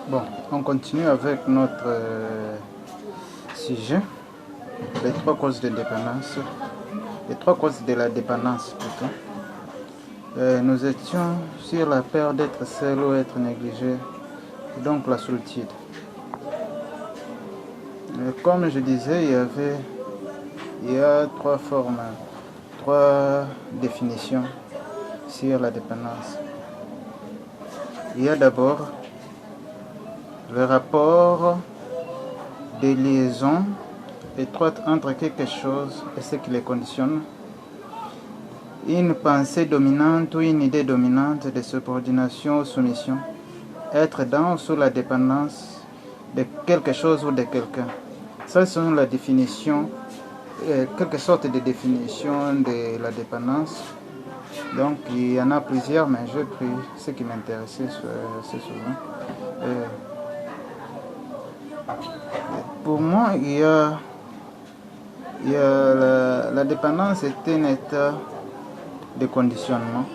Bon, on continue avec notre sujet, les trois causes de dépendance, les trois causes de la dépendance plutôt. Nous étions sur la peur d'être seul ou être négligé, et donc la solitude. Comme je disais, il y a trois formes, trois définitions sur la dépendance. Il y a d'abord le rapport de liaison étroite entre quelque chose et ce qui les conditionne, une pensée dominante ou une idée dominante de subordination ou soumission, être dans ou sous la dépendance de quelque chose ou de quelqu'un. Ça, c'est la définition, quelque sorte de définition de la dépendance. Donc, il y en a plusieurs, mais j'ai pris ce qui m'intéressait assez souvent. Pour moi, il y a la dépendance est un état de conditionnement,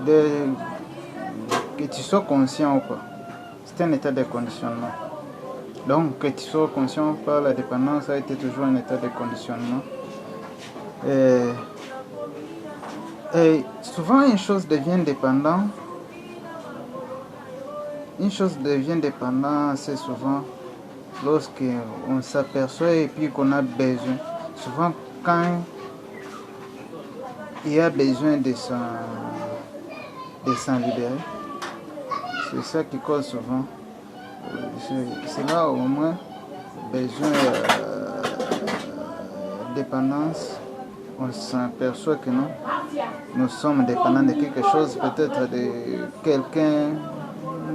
que tu sois conscient ou pas. C'est un état de conditionnement. Donc, que tu sois conscient ou pas, la dépendance a été toujours un état de conditionnement. Et souvent, une chose devient dépendante. Une chose devient dépendante assez souvent lorsqu'on s'aperçoit et puis qu'on a besoin. Souvent, quand il y a besoin de s'en libérer, c'est ça qui cause souvent. C'est là au moins besoin de dépendance. On s'aperçoit que non, nous sommes dépendants de quelque chose, peut-être de quelqu'un,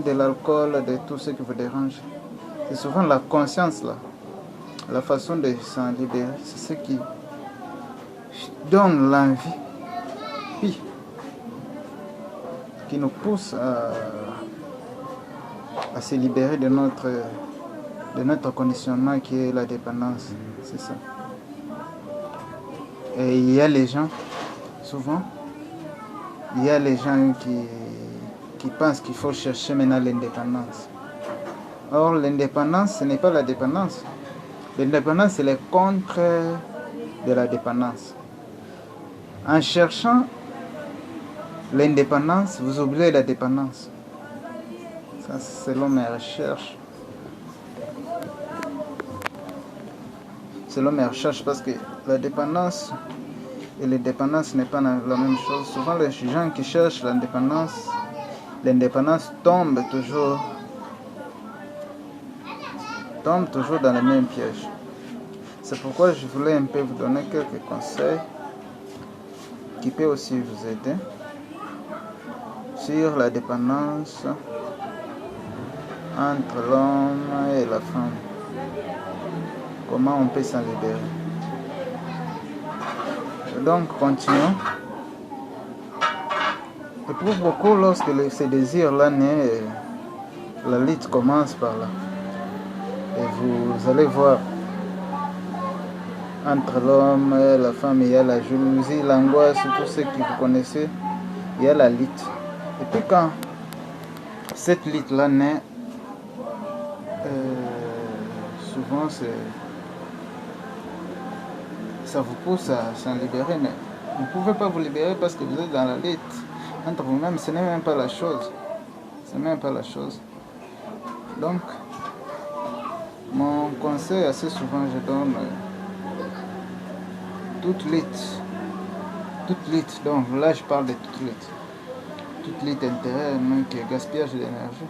de l'alcool, de tout ce qui vous dérange. C'est souvent la conscience là, la façon de s'en libérer, c'est ce qui donne l'envie, puis qui nous pousse à se libérer de notre conditionnement qui est la dépendance. C'est ça. Et il y a les gens, souvent, il y a les gens qui pensent qu'il faut chercher maintenant l'indépendance. Or, l'indépendance, ce n'est pas la dépendance. L'indépendance, c'est le contraire de la dépendance. En cherchant l'indépendance, vous oubliez la dépendance. Ça, c'est selon mes recherches. Selon mes recherches, parce que la dépendance et l'indépendance n'est pas la même chose. Souvent, les gens qui cherchent l'indépendance tombe toujours dans le même piège. C'est pourquoi je voulais un peu vous donner quelques conseils qui peuvent aussi vous aider sur la dépendance entre l'homme et la femme. Comment on peut s'en libérer. Donc, continuons. Et pour beaucoup, lorsque ces désirs-là naissent, la lutte commence par là. Et vous allez voir, entre l'homme et la femme, il y a la jalousie, l'angoisse, tout ce que vous connaissez, il y a la lutte. Et puis quand cette lutte-là naît, souvent ça vous pousse à s'en libérer, mais vous ne pouvez pas vous libérer parce que vous êtes dans la lutte entre vous-même. Ce n'est même pas la chose. Donc, mon conseil, assez souvent, je donne toute lutte, donc là je parle de toute lutte intérieure, même qui est gaspillage d'énergie.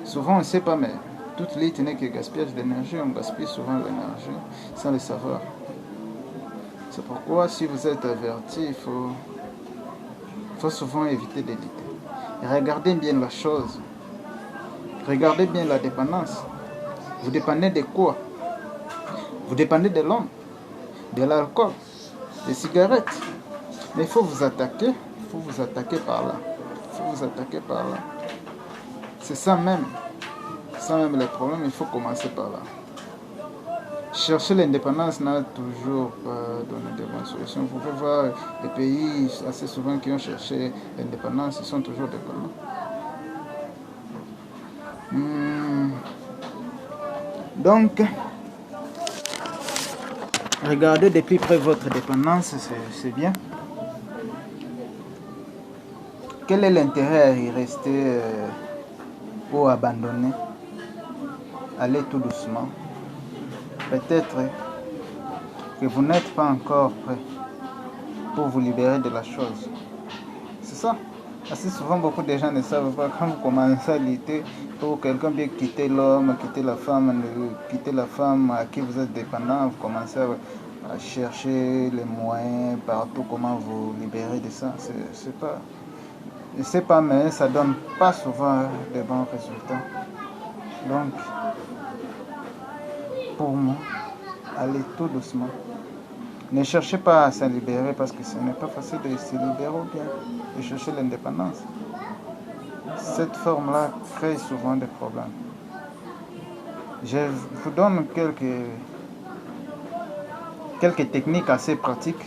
Souvent on ne sait pas, mais toute lutte n'est que gaspillage d'énergie, on gaspille souvent l'énergie sans le savoir. C'est pourquoi si vous êtes averti, il faut souvent éviter de lutter. Et regardez bien la chose, regardez bien la dépendance. Vous dépendez de quoi? Vous dépendez de l'homme, de l'alcool, des cigarettes. Mais il faut vous attaquer par là. C'est ça même le problème, il faut commencer par là. Chercher l'indépendance n'a toujours pas donné de bonnes solutions. Vous pouvez voir les pays assez souvent qui ont cherché l'indépendance, ils sont toujours dépendants. Donc, regardez de plus près votre dépendance, c'est bien. Quel est l'intérêt à y rester ou abandonner? Allez tout doucement. Peut-être que vous n'êtes pas encore prêt pour vous libérer de la chose. C'est ça. Assez souvent, beaucoup de gens ne savent pas quand vous commencez à lutter pour quelqu'un bien quitter l'homme, quitter la femme à qui vous êtes dépendant, vous commencez à chercher les moyens partout, comment vous libérer de ça. C'est pas, je sais pas, mais ça donne pas souvent de bons résultats. Donc, pour moi, allez tout doucement. Ne cherchez pas à se libérer parce que ce n'est pas facile de se libérer ou bien de chercher l'indépendance. Cette forme-là crée souvent des problèmes. Je vous donne quelques techniques assez pratiques